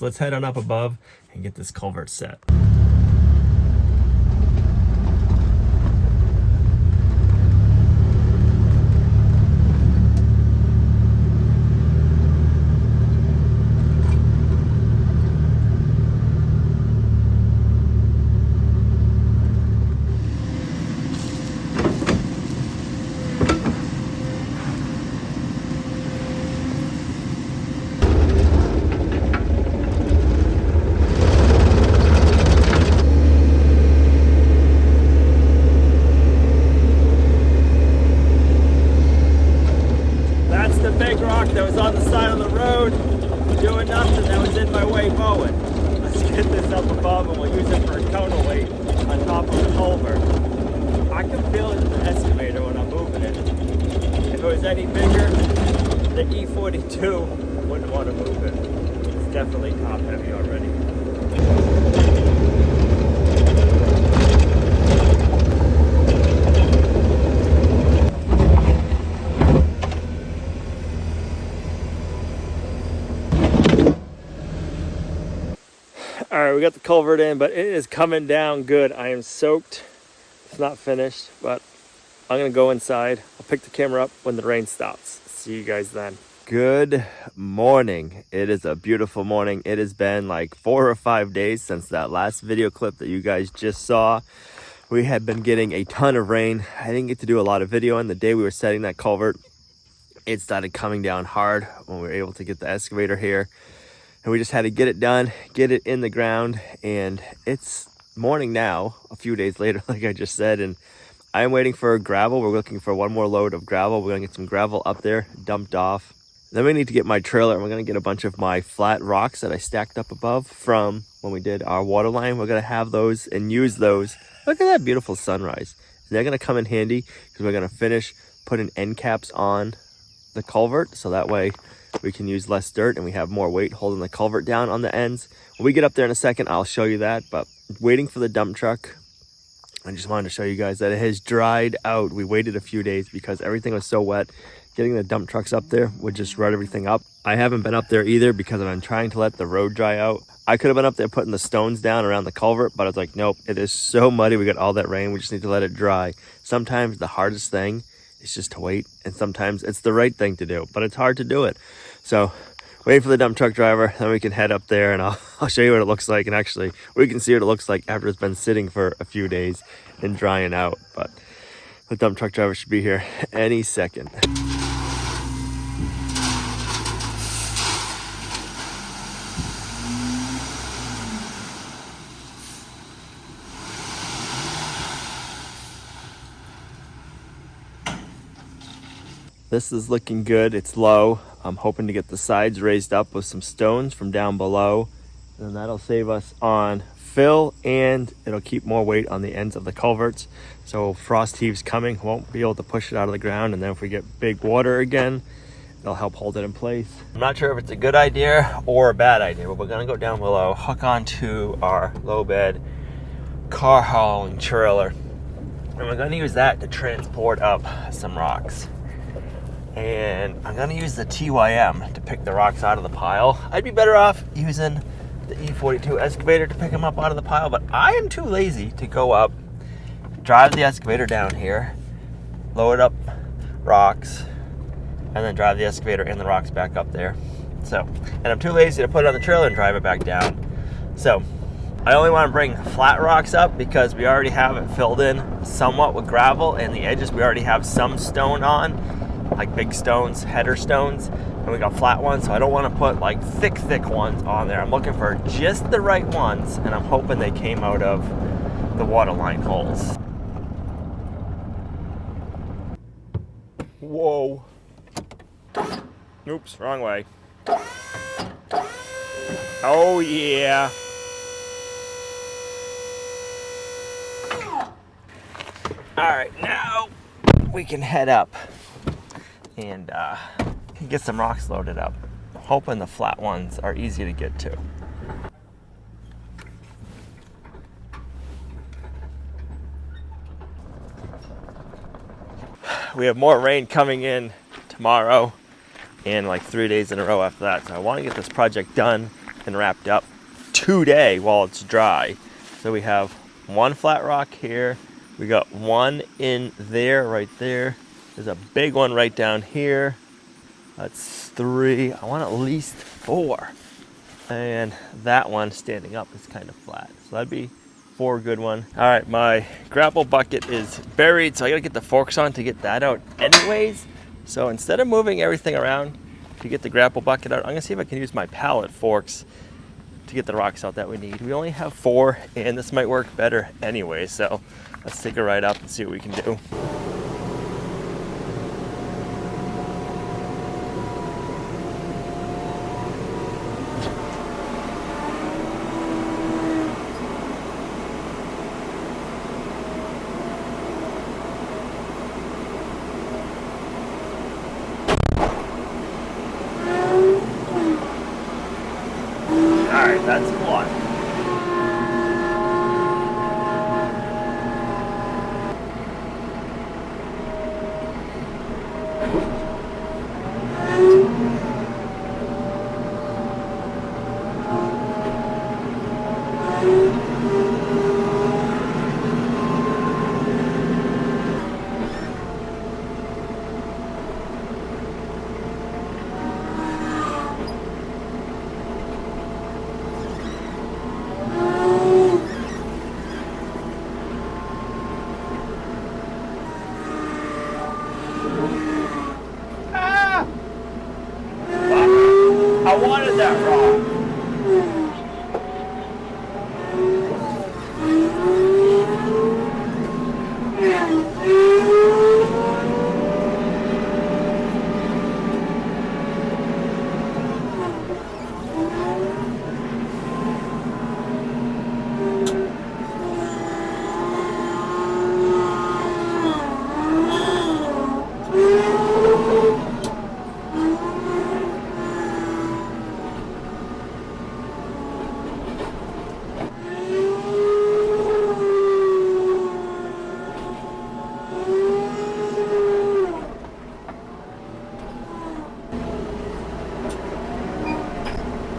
So let's head on up above and get this culvert set. That was on the side of the road doing nothing, that was in my way mowing. Let's get this up above and we'll use it for a counterweight on top of the culvert. I can feel it in the excavator when I'm moving it. If it was any bigger, the E42 wouldn't want to move it. It's definitely top heavy already. All right, we got the culvert in, but it is coming down good. I am soaked. It's not finished, but I'm gonna go inside. I'll pick the camera up when the rain stops. See you guys then. Good morning. It is a beautiful morning. It has been like 4 or 5 days since that last video clip that you guys just saw. We had been getting a ton of rain. I didn't get to do a lot of video on the day we were setting that culvert. It started coming down hard when we were able to get the excavator here. And we just had to get it done, get it in the ground, and it's morning now, a few days later, like I just said, and I'm waiting for gravel. We're looking for one more load of gravel. We're gonna get some gravel up there, dumped off. Then we need to get my trailer, and we're gonna get a bunch of my flat rocks that I stacked up above from when we did our water line. We're gonna have those and use those. Look at that beautiful sunrise. And they're gonna come in handy because we're gonna finish putting end caps on the culvert, so that way we can use less dirt and we have more weight holding the culvert down on the ends. When we get up there in a second, I'll show you that, but waiting for the dump truck. I just wanted to show you guys that it has dried out. We waited a few days because everything was so wet. Getting the dump trucks up there would just rut everything up. I haven't been up there either because I've been trying to let the road dry out. I could have been up there putting the stones down around the culvert, but I was like, nope, it is so muddy. We got all that rain. We just need to let it dry. Sometimes the hardest thing is just to wait, and sometimes it's the right thing to do, but it's hard to do it. So waiting for the dump truck driver, then we can head up there and I'll show you what it looks like. And actually we can see what it looks like after it's been sitting for a few days and drying out. But the dump truck driver should be here any second. This is looking good. It's low. I'm hoping to get the sides raised up with some stones from down below, and that'll save us on fill and it'll keep more weight on the ends of the culverts. So frost heaves coming, won't be able to push it out of the ground, and then if we get big water again, it'll help hold it in place. I'm not sure if it's a good idea or a bad idea, but we're gonna go down below, hook onto our low bed car hauling trailer, and we're gonna use that to transport up some rocks. And I'm gonna use the TYM to pick the rocks out of the pile. I'd be better off using the E42 excavator to pick them up out of the pile, but I am too lazy to go up, drive the excavator down here, load up rocks, and then drive the excavator and the rocks back up there. So, and I'm too lazy to put it on the trailer and drive it back down. So, I only want to bring flat rocks up because we already have it filled in somewhat with gravel, and the edges we already have some stone on, like big stones, header stones, and we got flat ones, so I don't want to put like thick ones on there. I'm looking for just the right ones, and I'm hoping they came out of the water line holes. Whoa. Oops, wrong way. Oh yeah. All right, now we can head up and get some rocks loaded up. Hoping the flat ones are easy to get to. We have more rain coming in tomorrow and like 3 days in a row after that. So I want to get this project done and wrapped up today while it's dry. So we have one flat rock here. We got one in there, right there. There's a big one right down here. That's 3. I want at least 4. And that one standing up is kind of flat. So that'd be 4 good one. All right, my grapple bucket is buried, so I gotta get the forks on to get that out anyways. So instead of moving everything around to get the grapple bucket out, I'm gonna see if I can use my pallet forks to get the rocks out that we need. We only have 4, and this might work better anyway. So let's take a ride up and see what we can do. Alright, that's one. I wanted that rock.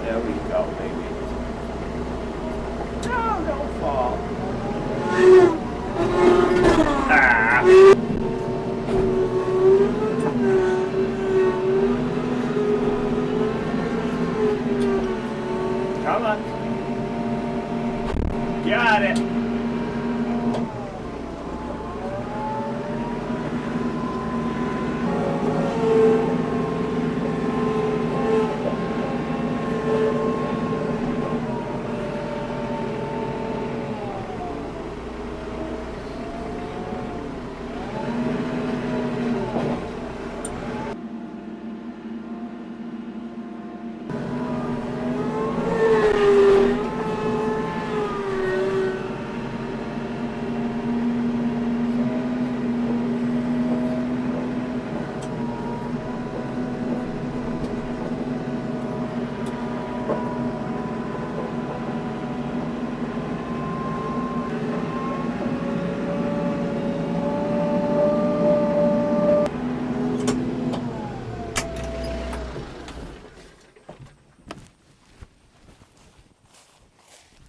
There we go, baby. No, don't fall. Ah. Come on. Got it.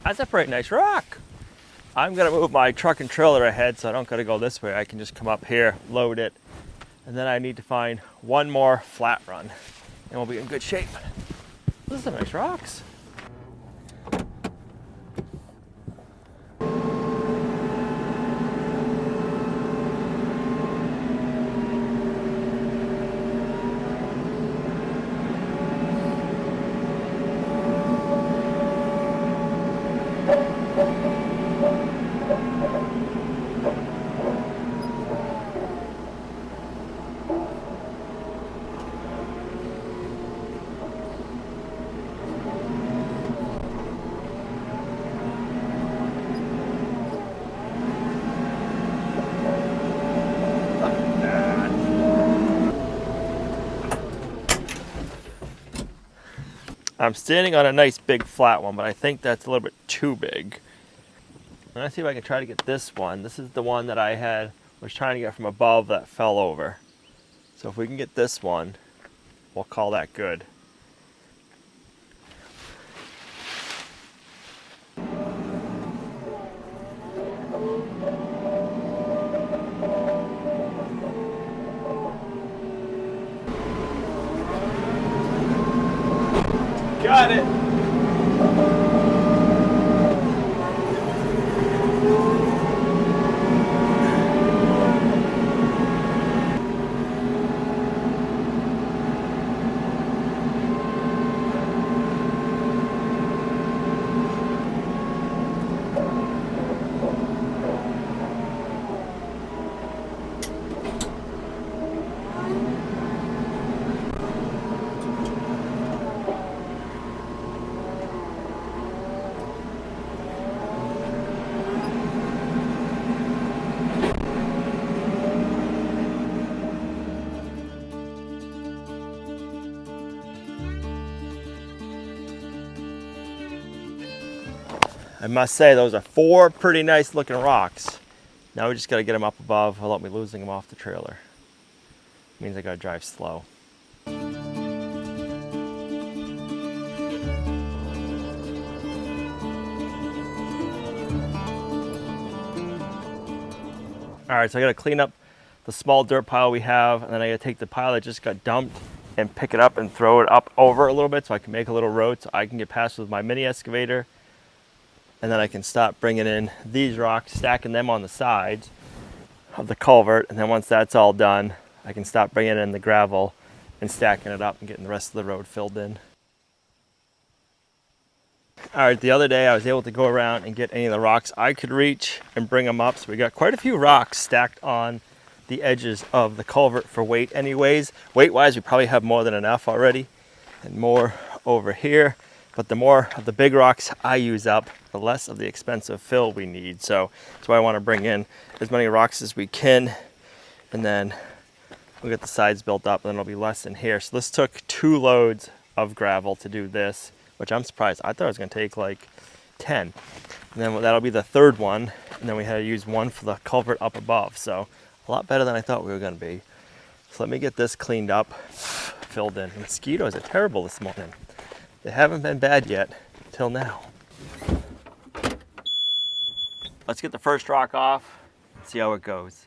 That's a pretty nice rock. I'm gonna move my truck and trailer ahead so I don't gotta go this way. I can just come up here, load it, and then I need to find one more flat run and we'll be in good shape. Those are some nice rocks. I'm standing on a nice big flat one, but I think that's a little bit too big. Let's see if I can try to get this one. This is the one that I was trying to get from above that fell over. So if we can get this one, we'll call that good. got it. I must say, those are 4 pretty nice looking rocks. Now we just got to get them up above without me losing them off the trailer. Means I got to drive slow. All right, so I got to clean up the small dirt pile we have, and then I got to take the pile that just got dumped and pick it up and throw it up over a little bit so I can make a little road so I can get past with my mini excavator. And then I can stop bringing in these rocks, stacking them on the sides of the culvert. And then once that's all done, I can stop bringing in the gravel and stacking it up and getting the rest of the road filled in. All right, the other day I was able to go around and get any of the rocks I could reach and bring them up. So we got quite a few rocks stacked on the edges of the culvert for weight anyways. Weight-wise, we probably have more than enough already, and more over here. But the more of the big rocks I use up, the less of the expensive fill we need. So that's why I want to bring in as many rocks as we can. And then we'll get the sides built up, and then it'll be less in here. So this took 2 loads of gravel to do this, which I'm surprised. I thought it was going to take like 10. And then that'll be the 3rd one. And then we had to use 1 for the culvert up above. So a lot better than I thought we were going to be. So let me get this cleaned up, filled in. Mosquitoes are terrible this morning. They haven't been bad yet, till now. Let's get the first rock off and see how it goes.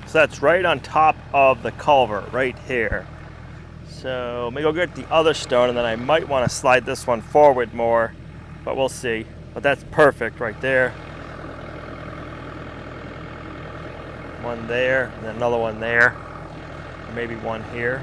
So that's right on top of the culvert right here. So let me go get the other stone, and then I might want to slide this one forward more, but we'll see. But that's perfect right there. One there, and then another one there. Maybe one here.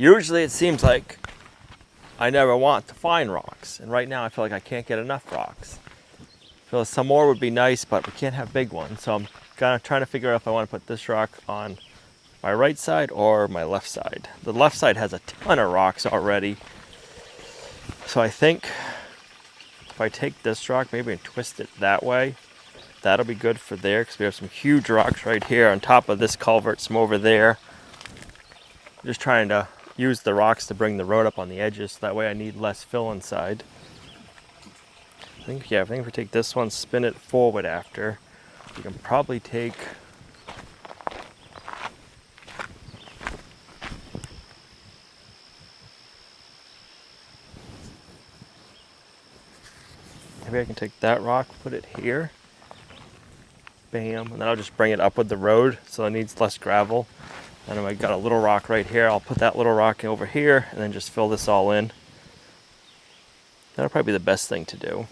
Usually it seems like I never want to find rocks, and right now I feel like I can't get enough rocks. I feel like some more would be nice, but we can't have big ones, so I'm kind of trying to figure out if I want to put this rock on my right side or my left side. The left side has a ton of rocks already, so I think if I take this rock maybe and twist it that way, that'll be good for there, because we have some huge rocks right here on top of this culvert, some over there. Just trying to use the rocks to bring the road up on the edges, so that way I need less fill inside. I think if we take this one, spin it forward after, we can probably take maybe I can take that rock, put it here, bam, and then I'll just bring it up with the road so it needs less gravel. And I got a little rock right here, I'll put that little rock over here and then just fill this all in. That'll probably be the best thing to do.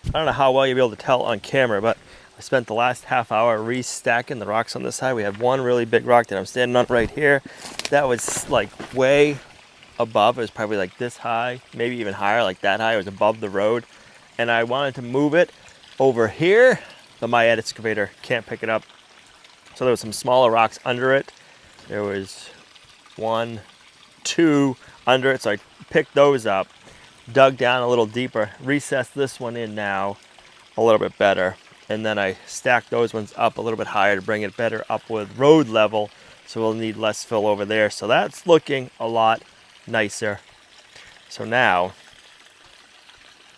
I don't know how well you'll be able to tell on camera, but I spent the last half hour restacking the rocks on this side. We had one really big rock that I'm standing on right here. That was like way above. It was probably like this high, maybe even higher, like that high. It was above the road. And I wanted to move it over here, but my excavator can't pick it up. So there was some smaller rocks under it. There was 1, 2 under it. So I picked those up, dug down a little deeper, recessed this one in now a little bit better, and then I stacked those ones up a little bit higher to bring it better up with road level, so we'll need less fill over there. So that's looking a lot nicer. So now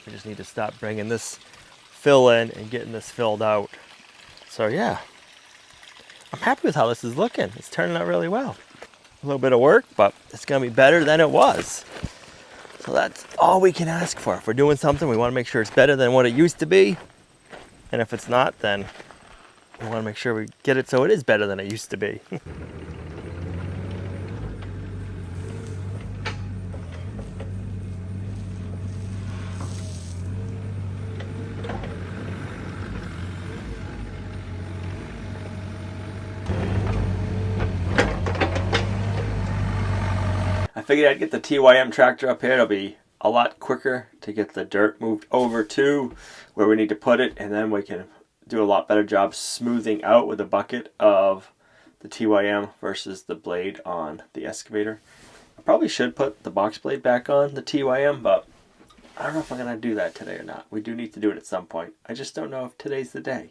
we just need to stop bringing this fill in and getting this filled out. So yeah, I'm happy with how this is looking. It's turning out really well. A little bit of work, but it's gonna be better than it was. So that's all we can ask for. If we're doing something, we want to make sure it's better than what it used to be. And if it's not, then we want to make sure we get it so it is better than it used to be. I figured I'd get the TYM tractor up here. It'll be a lot quicker to get the dirt moved over to where we need to put it, and then we can do a lot better job smoothing out with a bucket of the TYM versus the blade on the excavator. I probably should put the box blade back on the TYM, but I don't know if I'm going to do that today or not. We do need to do it at some point. I just don't know if today's the day.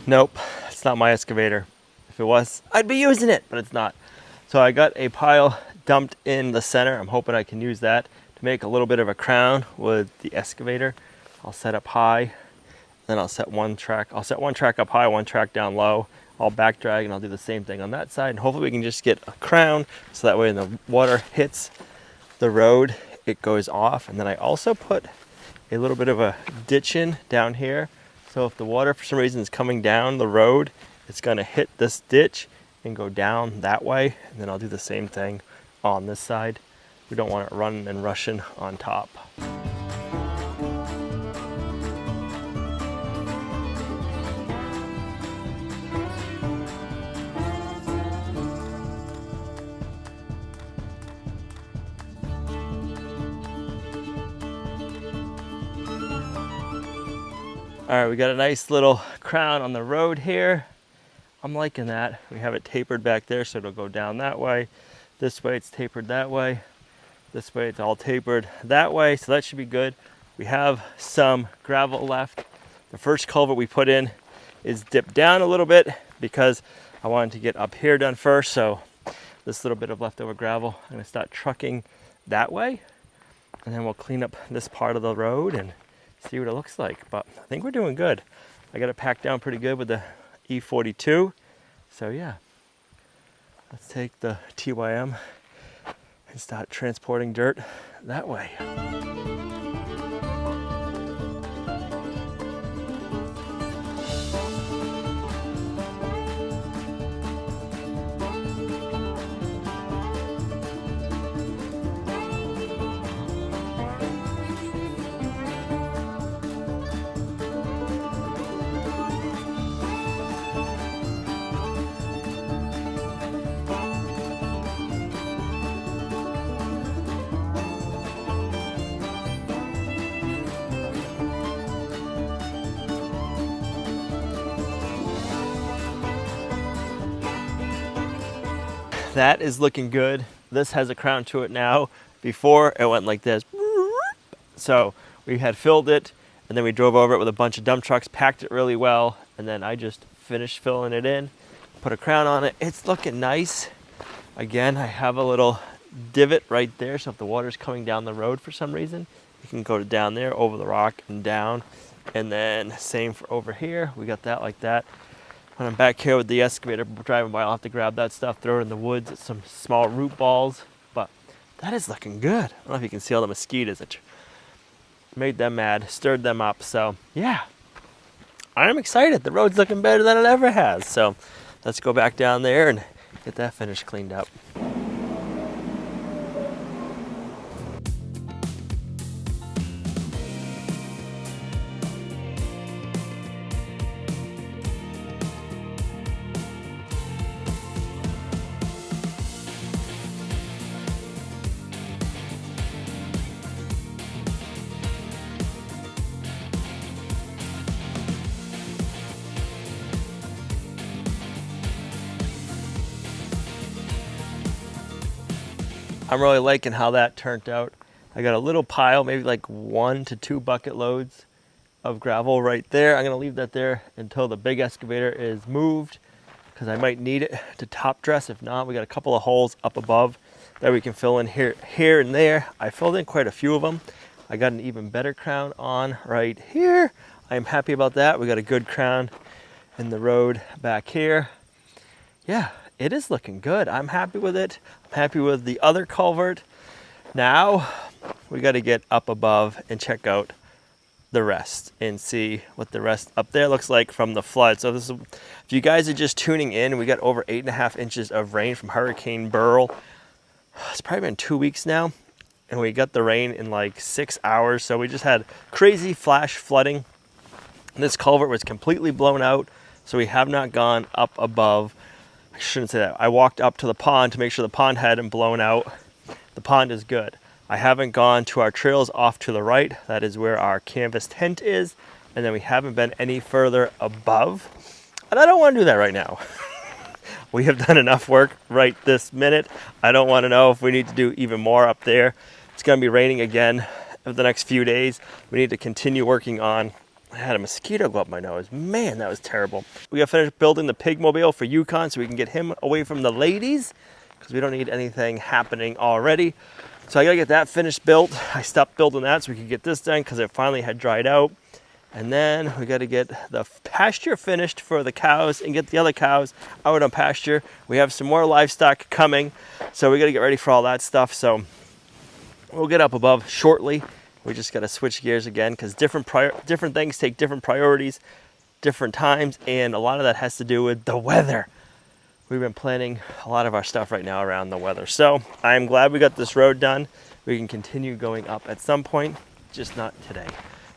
Nope, it's not my excavator. If it was, I'd be using it, but it's not. So I got a pile dumped in the center. I'm hoping I can use that to make a little bit of a crown with the excavator. I'll set up high, then I'll set one track. I'll set one track up high, one track down low. I'll back drag and I'll do the same thing on that side. And hopefully we can just get a crown so that way when the water hits the road, it goes off. And then I also put a little bit of a ditch in down here. So if the water for some reason is coming down the road, it's gonna hit this ditch and go down that way. And then I'll do the same thing on this side. We don't want it running and rushing on top. All right, we got a nice little crown on the road here. I'm liking that. We have it tapered back there, so it'll go down that way. This way it's tapered that way. This way it's all tapered that way, so that should be good. We have some gravel left. The first culvert we put in is dipped down a little bit because I wanted to get up here done first, so this little bit of leftover gravel, I'm gonna start trucking that way, and then we'll clean up this part of the road and see what it looks like. But I think we're doing good. I got it packed down pretty good with the E42. So yeah, let's take the TYM and start transporting dirt that way. That is looking good. This has a crown to it now. Before it went like this. So we had filled it and then we drove over it with a bunch of dump trucks, packed it really well, and then I just finished filling it in, put a crown on it. It's looking nice. Again, I have a little divot right there, so if the water's coming down the road for some reason, you can go down there over the rock and down. And then same for over here. We got that like that. When I'm back here with the excavator driving by, I'll have to grab that stuff, throw it in the woods. It's some small root balls, but that is looking good. I don't know if you can see all the mosquitoes. It made them mad, stirred them up. So yeah, I'm excited. The road's looking better than it ever has. So let's go back down there and get that finished cleaned up. I'm really liking how that turned out. I got a little pile, maybe like 1 to 2 bucket loads of gravel right there. I'm gonna leave that there until the big excavator is moved because I might need it to top dress. If not, we got a couple of holes up above that we can fill in here and there. I filled in quite a few of them. I got an even better crown on right here. I'm happy about that. We got a good crown in the road back here. Yeah, it is looking good. I'm happy with it. I'm happy with the other culvert. Now we got to get up above and check out the rest and see what the rest up there looks like from the flood. So this is, if you guys are just tuning in, we got over 8.5 inches of rain from Hurricane Beryl. It's probably been 2 weeks now, and we got the rain in like 6 hours. So we just had crazy flash flooding. This culvert was completely blown out, so we have not gone up above. I shouldn't say that. I walked up to the pond to make sure the pond hadn't blown out. The pond is good. I haven't gone to our trails off to the right. That is where our canvas tent is. And then we haven't been any further above. And I don't want to do that right now. We have done enough work right this minute. I don't want to know if we need to do even more up there. It's going to be raining again for the next few days. We need to continue working on. I had a mosquito go up my nose. Man, that was terrible. We got to finish building the pig mobile for Yukon so we can get him away from the ladies, because we don't need anything happening already. So I gotta get that finished built. I stopped building that so we could get this done because it finally had dried out. And then we gotta get the pasture finished for the cows and get the other cows out on pasture. We have some more livestock coming, so we gotta get ready for all that stuff. So we'll get up above shortly. We just gotta switch gears again because different things take different priorities, different times, and a lot of that has to do with the weather. We've been planning a lot of our stuff right now around the weather. So I'm glad we got this road done. We can continue going up at some point, just not today.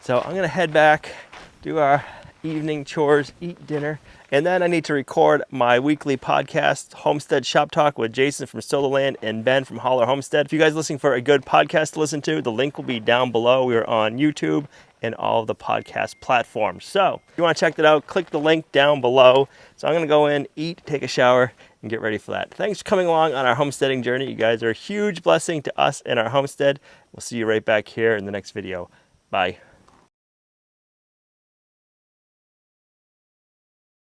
So I'm gonna head back, do our evening chores, eat dinner, and then I need to record my weekly podcast, Homestead Shop Talk, with Jason from Solarland and Ben from Holler Homestead. If you guys are looking for a good podcast to listen to, the link will be down below. We are on YouTube and all of the podcast platforms. So if you want to check that out, click the link down below. So I'm going to go in, eat, take a shower, and get ready for that. Thanks for coming along on our homesteading journey. You guys are a huge blessing to us and our homestead. We'll see you right back here in the next video. Bye.